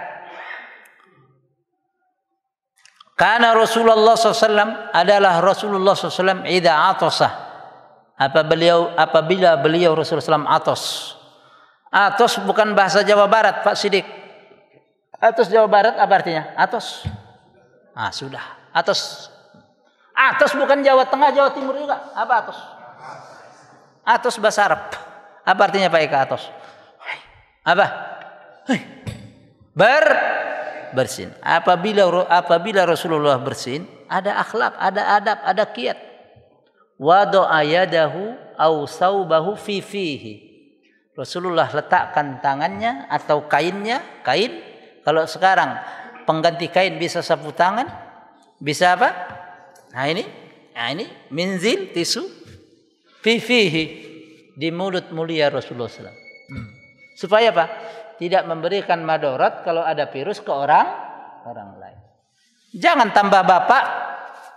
S1: Kana Rasulullah SAW, adalah Rasulullah SAW idza atasa, apabila beliau Rasulullah SAW atos. Atos bukan bahasa Jawa Barat, Pak Sidik. Atos Jawa Barat apa artinya? Atos. Sudah. Atos. Atos bukan Jawa Tengah, Jawa Timur juga. Apa atos? Atos bahasa Arab. Apa artinya Pak Eka atos? Apa? Bersin. Apabila Rasulullah bersin, ada akhlak, ada adab, ada kiat. Wada'a yadahu aw saubahu fi fihi. Rasulullah letakkan tangannya atau kain. Kalau sekarang pengganti kain bisa sapu tangan, bisa apa? Nah ini minzil, tisu, fihi, di mulut mulia Rasulullah SAW. Supaya apa? Tidak memberikan madarat kalau ada virus ke orang lain. Jangan tambah bapak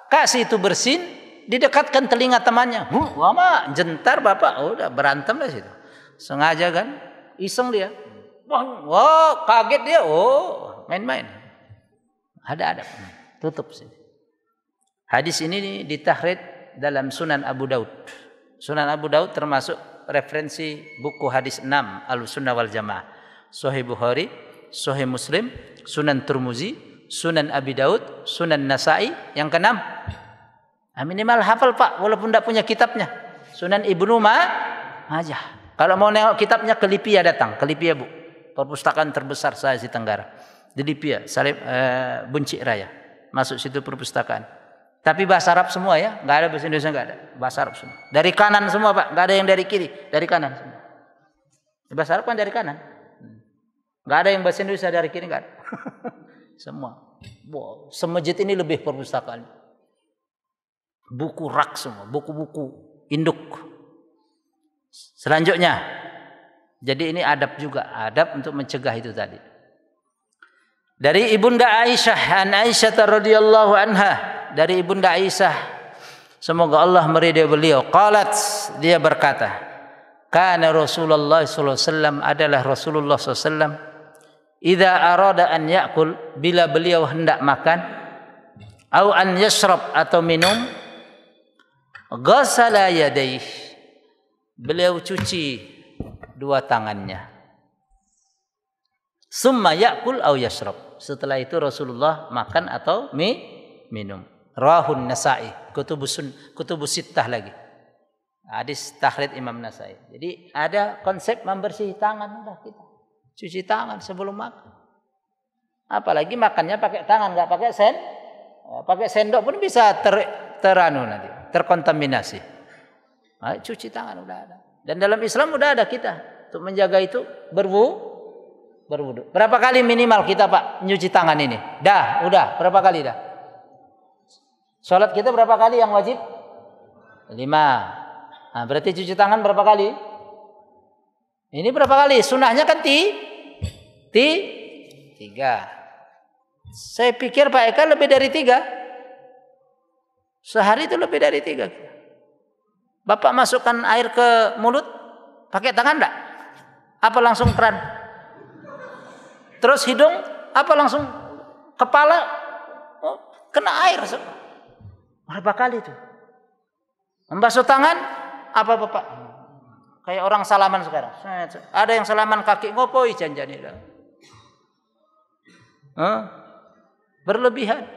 S1: kasih itu bersin, didekatkan telinga temannya. Wama jentar bapak, udah berantem lah situ. Sengaja kan, iseng dia. Wah, kaget dia. Main-main. Ada. Tutup sini. Hadis ini ditahrid dalam Sunan Abu Daud. Sunan Abu Daud termasuk referensi buku hadis 6 Ahlussunnah wal Jamaah. Sahih Bukhari, Sahih Muslim, Sunan Tirmizi, Sunan Abi Daud, Sunan Nasa'i. Yang keenam, minimal hafal Pak, walaupun tidak punya kitabnya. Sunan Ibnu Majah. Kalau mau nengok kitabnya ke Lipia datang, ke Lipia Bu. Perpustakaan terbesar se-Asia Tenggara. Di Lipia, Buncik Raya. Masuk situ perpustakaan. Tapi bahasa Arab semua ya, nggak ada bahasa Indonesia, nggak ada. Bahasa Arab semua. Dari kanan semua Pak, nggak ada yang dari kiri, dari kanan semua. Bahasa Arab kan dari kanan. Nggak ada yang bahasa Indonesia dari kiri, nggak ada. Semua. Wow, semajid ini lebih perpustakaan. Buku rak semua, buku-buku induk. Selanjutnya, jadi ini adab juga, adab untuk mencegah itu tadi. Dari Ibunda Aisyah, an Aisyah radhiyallahu anha, dari Ibunda Aisyah, semoga Allah meridai beliau. Qalat, dia berkata, kana Rasulullah sallallahu alaihi wasallam, adalah Rasulullah sallallahu alaihi wasallam, idza arada an ya'kul, bila beliau hendak makan, au an yashrab, atau minum, ghasala yadayhi, beliau cuci dua tangannya. Summa ya'kul au yashrab, setelah itu Rasulullah makan atau minum. Rahun Nasa'i, kutubus sittah lagi. Hadis tahrid Imam Nasa'i. Jadi ada konsep membersih tangan, udah kita cuci tangan sebelum makan. Apalagi makannya pakai tangan, nggak pakai pakai sendok pun bisa teranu nanti, terkontaminasi. Nah, cuci tangan udah ada. Dan dalam Islam udah ada kita untuk menjaga itu berwudu. Berapa kali minimal kita Pak nyuci tangan ini? Udah. Berapa kali dah? Salat kita berapa kali yang wajib? 5. Nah, berarti cuci tangan berapa kali? Ini berapa kali? Sunahnya kan 3. Saya pikir Pak Eka lebih dari 3. Sehari itu lebih dari 3. Bapak masukkan air ke mulut, pakai tangan enggak? Apa langsung keran? Terus hidung, apa langsung kepala? Kena air. Berapa kali itu? Membasuh tangan, apa Bapak? Kayak orang salaman sekarang. Ada yang salaman kaki ngopoi janjani dah. Berlebihan.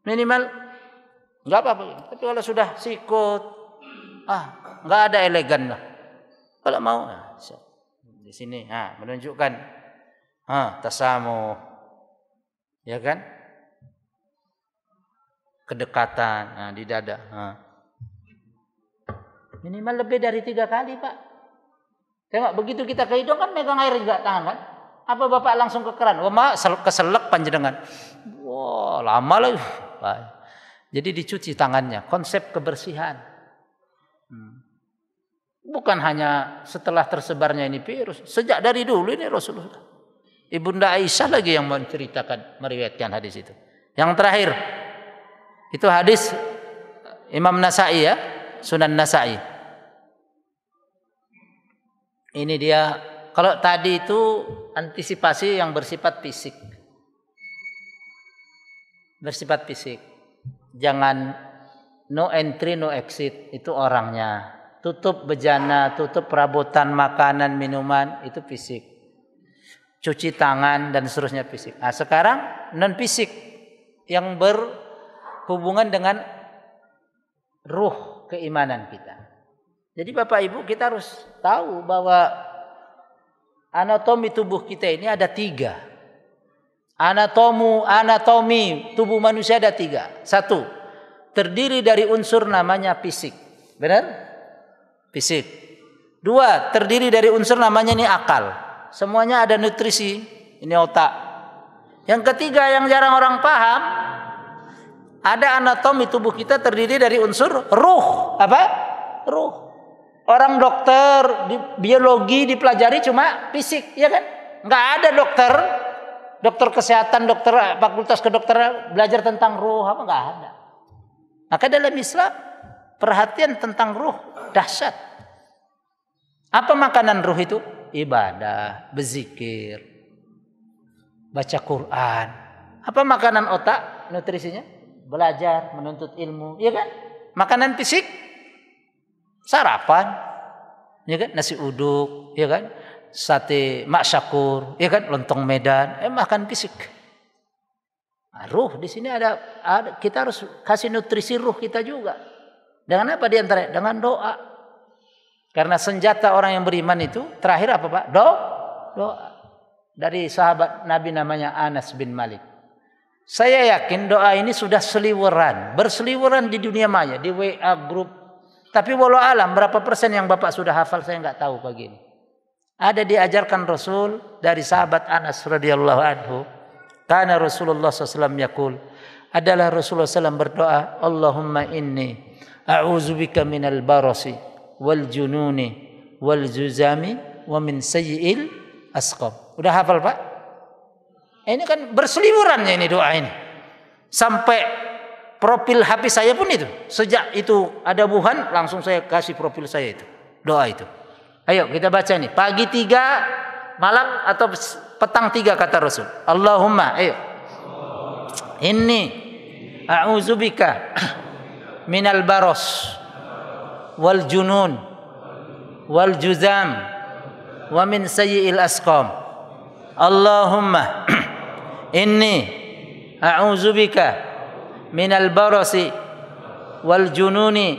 S1: Minimal enggak apa-apa. Tapi kalau sudah sikut, enggak ada elegan lah. Kalau mau di sini, menunjukkan tasamuh. Ya kan? Kedekatan di dada. Minimal lebih dari 3 kali Pak. Tengok begitu kita ke hidung kan megang air juga tangan kan. Apa Bapak langsung ke keran? Mak keselak panjenengan. Wah, lama lah. Jadi dicuci tangannya. Konsep kebersihan. Bukan hanya setelah tersebarnya ini virus. Sejak dari dulu ini Rasulullah. Ibunda Aisyah lagi yang menceritakan, meriwayatkan hadis itu. Yang terakhir, itu hadis Imam Nasa'i ya. Sunan Nasa'i. Ini dia, kalau tadi itu antisipasi yang bersifat fisik. Bersifat fisik. Jangan no entry no exit, itu orangnya. Tutup bejana, tutup perabotan makanan, minuman, itu fisik. Cuci tangan dan seterusnya fisik. Nah, sekarang non fisik yang berhubungan dengan ruh keimanan kita. Jadi Bapak Ibu kita harus tahu bahwa anatomi tubuh kita ini ada 3. Anatomi tubuh manusia ada 3. 1, terdiri dari unsur namanya fisik. Benar? Fisik. 2, terdiri dari unsur namanya ini akal. Semuanya ada nutrisi. Ini otak. Yang ketiga yang jarang orang paham, ada anatomi tubuh kita terdiri dari unsur ruh. Apa? Ruh. Orang dokter di biologi dipelajari cuma fisik, ya kan? Enggak ada dokter kesehatan, dokter fakultas kedokteran belajar tentang ruh, apa enggak ada. Maka dalam Islam perhatian tentang ruh dahsyat. Apa makanan ruh itu? Ibadah, berzikir, baca Quran. Apa makanan otak? Nutrisinya? belajar, menuntut ilmu, ya kan? Makanan fisik, sarapan, ya kan? Nasi uduk, ya kan? Sate mak syakur, ya kan? Lontong Medan, makan fisik. Nah, ruh di sini ada, kita harus kasih nutrisi ruh kita juga. Dengan apa diantara? Dengan doa. Karena senjata orang yang beriman itu terakhir apa Pak? Doa. Dari sahabat Nabi namanya Anas bin Malik. Saya yakin doa ini sudah berseliweran di dunia maya, di WA grup. Tapi walau alam berapa persen yang Bapak sudah hafal saya nggak tahu pagi ini. Ada diajarkan Rasul dari sahabat Anas radhiyallahu anhu. Karena Rasulullah SAW yaqul, adalah Rasulullah SAW berdoa, Allahumma inni a'udzubika minal barasi wal jununi wal zuzami wa min sayyi'il asqam. Udah hafal Pak? Ini kan berseliwerannya ini doa ini. Sampai profil HP saya pun itu. Sejak itu ada Wuhan langsung saya kasih profil saya itu. Doa itu. Ayo kita baca nih. Pagi 3, malam atau petang 3 kata Rasul. Allahumma, ayo. Inni a'udzubika minal baros wal junun wal juzam wa min sayyi'il asqam. Allahumma inni a'udzubika minal barasi wal jununi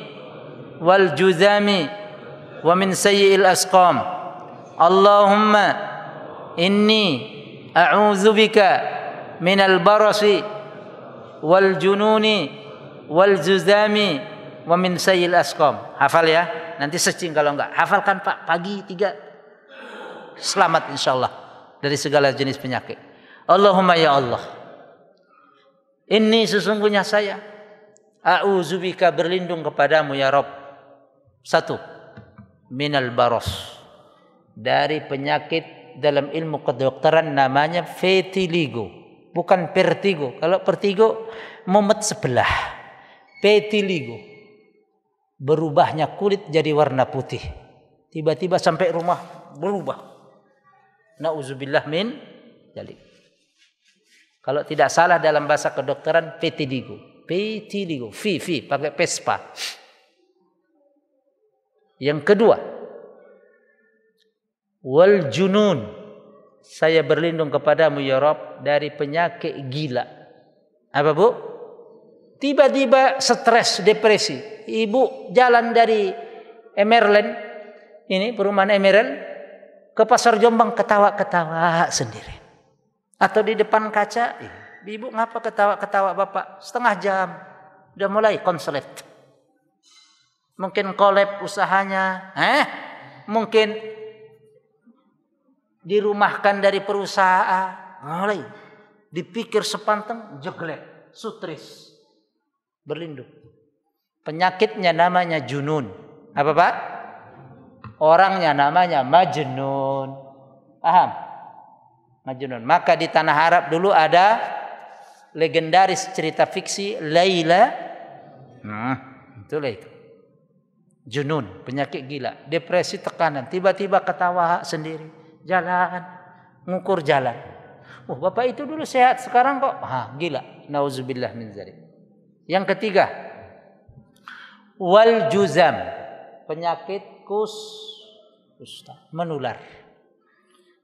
S1: wal juzami wa min sayyi'il asqam. Allahumma inni a'udzubika minal barasi wal jununi wal juzami wa min sayyi'il asqam. Hafal ya. Nanti searching kalau enggak. Hafalkan Pak, pagi 3. Selamat insyaallah dari segala jenis penyakit. Allahumma ya Allah, inni sesungguhnya saya a'udzubika berlindung kepadamu ya Rabb. 1. Minal baros, dari penyakit dalam ilmu kedokteran namanya vitiligo, bukan vertigo. Kalau vertigo mumet sebelah. Vitiligo, berubahnya kulit jadi warna putih. Tiba-tiba sampai rumah berubah. Nauzubillah min dzalik. Kalau tidak salah dalam bahasa kedokteran vitiligo. Vitiligo, pakai Vespa. Yang kedua, wal junun, saya berlindung kepadamu ya Rabb dari penyakit gila. Apa Bu? Tiba-tiba stres, depresi. Ibu jalan dari Emerald, ini perumahan Emerald, ke pasar Jombang ketawa-ketawa sendiri. Atau di depan kaca, ibu ngapa ketawa-ketawa Bapak? Setengah jam, udah mulai konslet. Mungkin kolab usahanya, mungkin dirumahkan dari perusahaan, mulai dipikir sepanteng, jeglek, sutris, berlindung. Penyakitnya namanya junun. Apa Pak? Orangnya namanya Majnun. Paham? Majnun. Maka di tanah Arab dulu ada legendaris cerita fiksi Laila. Itulah itu. Junun, penyakit gila, depresi, tekanan, tiba-tiba ketawa sendiri, jalan, ngukur jalan. Bapak itu dulu sehat, sekarang kok gila. Nauzubillah min dzalik. Yang ketiga, wal juzam, penyakit kusta menular.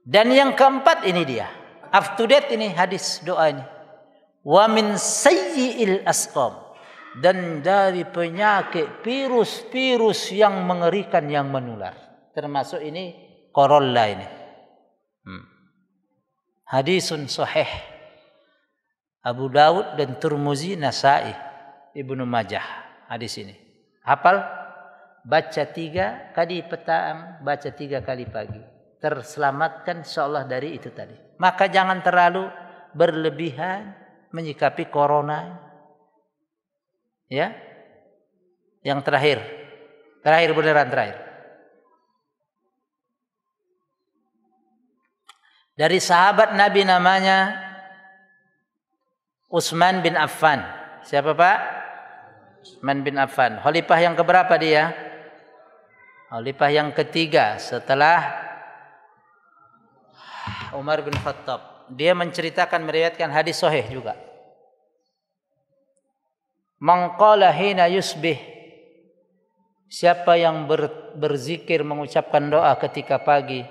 S1: Dan yang keempat ini dia, up to date ini hadis doa ini. Wa min sayyi'il asqam, dan dari penyakit virus yang mengerikan yang menular. Termasuk ini Corolla ini. Hadisun sahih. Abu Dawud dan Tirmizi, Nasa'i, Ibnu Majah hadis ini. Hafal? Baca 3 kali petang, baca 3 kali pagi. Terselamatkan insyaallah dari itu tadi. Maka jangan terlalu berlebihan menyikapi corona. Ya. Yang terakhir beneran terakhir. Dari sahabat Nabi namanya Utsman bin Affan. Siapa Pak? Utsman bin Affan. Khalifah yang keberapa dia? Khalifah yang ketiga setelah Umar bin Khattab. Dia menceritakan, meriwayatkan hadis sahih juga. Man qala hina yusbih, siapa yang berzikir mengucapkan doa ketika pagi,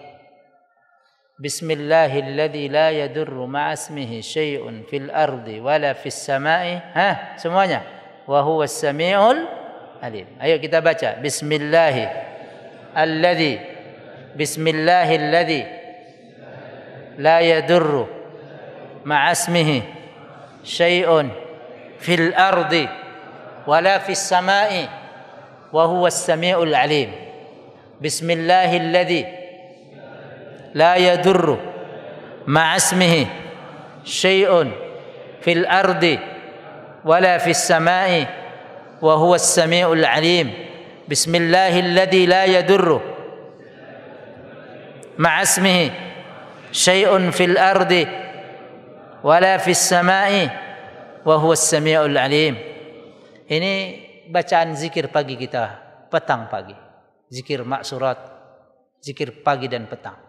S1: Bismillahilladzi la yadurru ma'asmihi syai'un fil ardi wala fis sama'i. Semuanya. Wa huwas samiul alim. Ayo kita baca. Bismillahilladzi la yadurru ma'asmihi syai'un fil ardi wala fis sama'i wa huwas samiul alim. Bismillahilladzi la yadurru ma'asmihi syai'un fil ardi wala fis sama'i wa huwas samiul alim. Bismillahilladzi la yadurru ma'asmihi syai'un fil ardi wala fis sama'i wa huwas samiul alim. Ini bacaan zikir pagi kita, petang pagi. Zikir maksurat, zikir pagi dan petang.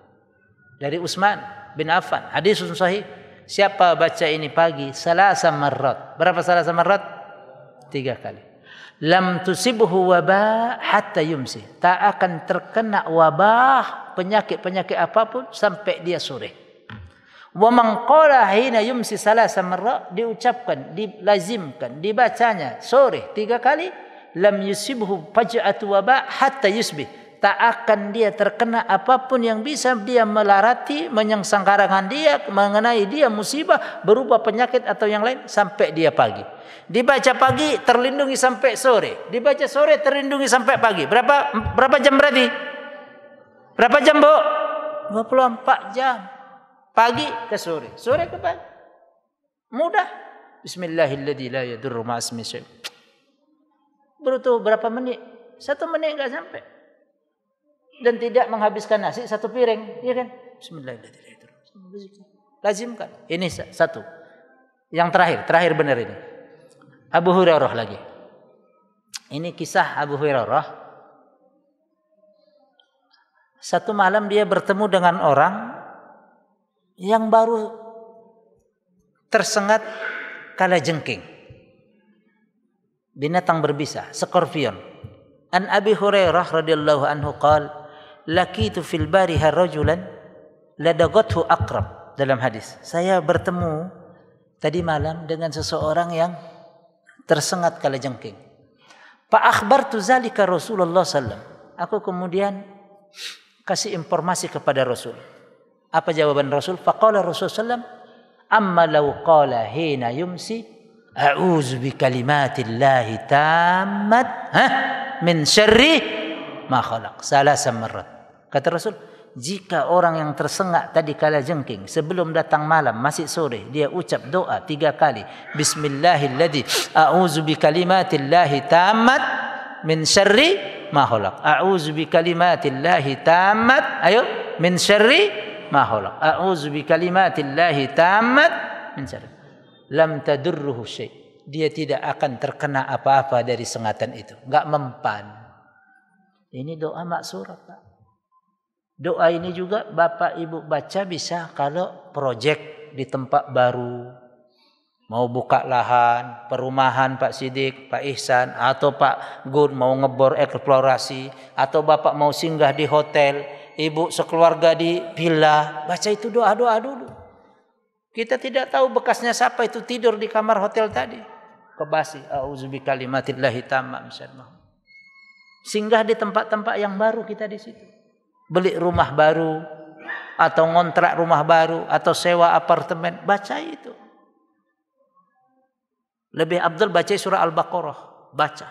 S1: Dari Utsman bin Affan, hadis sahih. Siapa baca ini pagi salasa marrat. Berapa salasa marrat? 3 kali. Lam tusibhu wabah hatta yumsi. Tak akan terkena wabah penyakit-penyakit apapun sampai dia sore. Wa man qala hina yumsi salasa marrat, diucapkan, dilazimkan, dibacanya sore 3 kali, lam yusibhu faj'atu wabah hatta yusbih. Tak akan dia terkena apapun yang bisa dia melarati, menyengsarakan dia, mengenai dia musibah berupa penyakit atau yang lain sampai dia pagi. Dibaca pagi terlindungi sampai sore, dibaca sore terlindungi sampai pagi. Berapa jam berarti? Berapa jam, Bu? 24 jam. Pagi ke sore, sore ke pagi. Mudah. Bismillahilladzi la yadurru ma'asmihi syai'un. Butuh berapa menit? 1 menit enggak sampai. Dan tidak menghabiskan nasi 1 piring, ya kan? Bismillahirrahmanirrahim. Lazimkan. Ini satu. Yang terakhir benar ini. Abu Hurairah lagi. Ini kisah Abu Hurairah. Satu malam dia bertemu dengan orang yang baru tersengat kalajengking. Binatang berbisa, skorpion. An Abi Hurairah radhiyallahu anhu qala laqitu fil bariha rajulan ladaghathu aqrab. Dalam hadis, saya bertemu tadi malam dengan seseorang yang tersengat kalajengking. Fa akhbartu zalika Rasulullah sallam. Aku kemudian kasih informasi kepada Rasul. Apa jawaban Rasul? Faqala Rasul sallam, amma law qala hina yumsi a'udzu bi kalimatillahi tammat min syarri ma khalaq salasa marrat. Kata Rasul, jika orang yang tersengat tadi kala jengking sebelum datang malam masih sore dia ucap doa 3 kali, Bismillahilladzi a'udzu bi kalimatillahi tammat min syarri ma khalaq. A'udzu bi kalimatillahi tammat, ayo, min syarri ma khalaq. A'udzu bi kalimatillahi tammat min syarri. Lam tadurruhu syai'. Dia tidak akan terkena apa-apa dari sengatan itu, enggak mempan. Ini doa maksurat, Pak. Doa ini juga Bapak Ibu baca bisa kalau proyek di tempat baru, mau buka lahan, perumahan Pak Sidik, Pak Ihsan, atau Pak Gun mau ngebor eksplorasi, atau Bapak mau singgah di hotel, Ibu sekeluarga di villa, baca itu doa-doa dulu. Kita tidak tahu bekasnya siapa itu tidur di kamar hotel tadi. Kebasi, a'udzubi kalimatillahi tammah misalnya. Singgah di tempat-tempat yang baru kita di situ. Beli rumah baru atau ngontrak rumah baru atau sewa apartemen, baca itu. Lebih afdal baca surah Al-Baqarah, baca.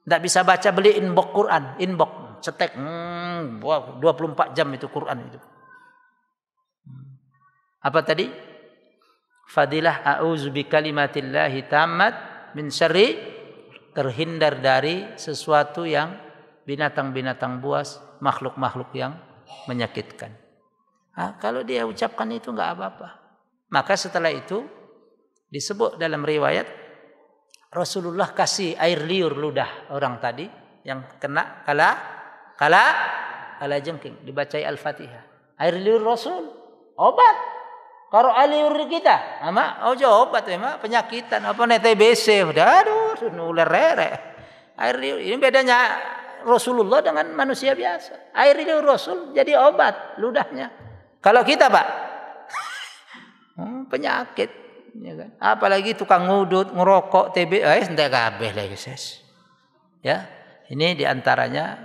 S1: Tidak bisa baca beli inbox Quran, inbox cetek 24 jam itu Quran itu. Apa tadi? Fadilah a'udzu bi kalimatillahi tammat min syarri, terhindar dari sesuatu yang binatang-binatang buas, makhluk-makhluk yang menyakitkan. Kalau dia ucapkan itu enggak apa-apa. Maka setelah itu disebut dalam riwayat Rasulullah kasih air liur ludah orang tadi yang kena kala jengking, dibacai Al-Fatihah. Air liur Rasul, obat. Karo aliur kita, ama ojo obat emang penyakitan apa nih TBC, aduh nular rere. Air liur ini bedanya Rasulullah dengan manusia biasa. Air liur Rasul jadi obat ludahnya. Kalau kita Pak, penyakit, ya kan? Apalagi tukang ngudut, ngerokok, TB, entek kabeh lagi ses. Ya, ini diantaranya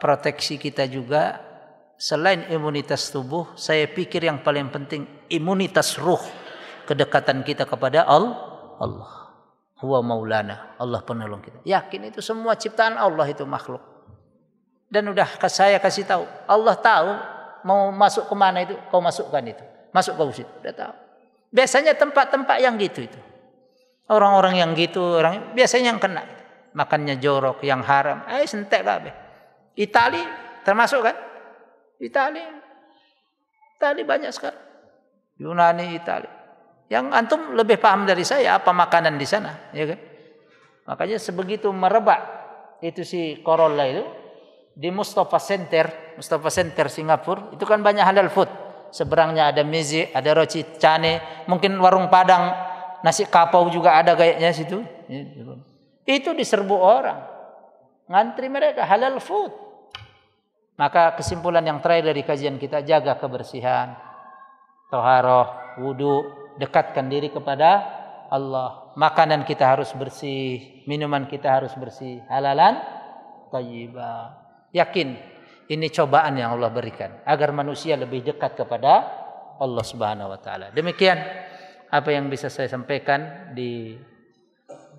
S1: proteksi kita juga. Selain imunitas tubuh, saya pikir yang paling penting imunitas ruh, kedekatan kita kepada Allah. Huwa maulana, Allah penolong kita. Yakin itu semua ciptaan Allah itu makhluk. Dan udah saya kasih tahu, Allah tahu mau masuk kemana itu, kau masukkan itu. Masuk kau situ, udah tahu. Biasanya tempat-tempat yang gitu itu. Orang-orang yang gitu, orang biasanya yang kena. Makannya jorok, yang haram, sentek kabeh. Itali termasuk kan? Itali banyak sekali. Yunani, Itali. Yang antum lebih paham dari saya apa makanan di sana, ya kan? Makanya sebegitu merebak itu si Corolla itu di Mustafa Center Singapura, itu kan banyak halal food. Seberangnya ada Mezi, ada roti cane, mungkin warung Padang, nasi kapau juga ada kayaknya situ. Itu diserbu orang. Ngantri mereka halal food. Maka kesimpulan yang terakhir dari kajian kita, jaga kebersihan, thaharah, wudu, dekatkan diri kepada Allah. Makanan kita harus bersih, minuman kita harus bersih, halalan thayyibah. Yakin ini cobaan yang Allah berikan agar manusia lebih dekat kepada Allah Subhanahu wa taala. Demikian apa yang bisa saya sampaikan di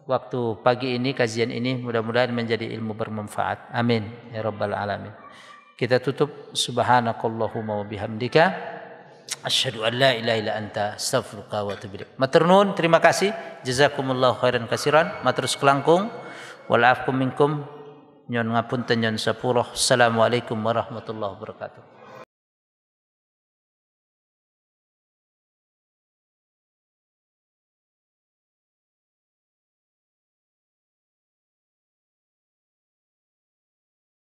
S1: waktu pagi ini, kajian ini mudah-mudahan menjadi ilmu bermanfaat. Amin ya rabbal alamin. Kita tutup subhanakallahumma wa bihamdika asyhadu an la ilaha illa anta astaghfiruka wa atubu ilaik. Matur nuwun, terima kasih. Jazakumullahu khairan katsiran. Matur selangkung. Wal afkum minkum. Nyon ngapunten nyon sepuluh. Assalamualaikum warahmatullahi wabarakatuh.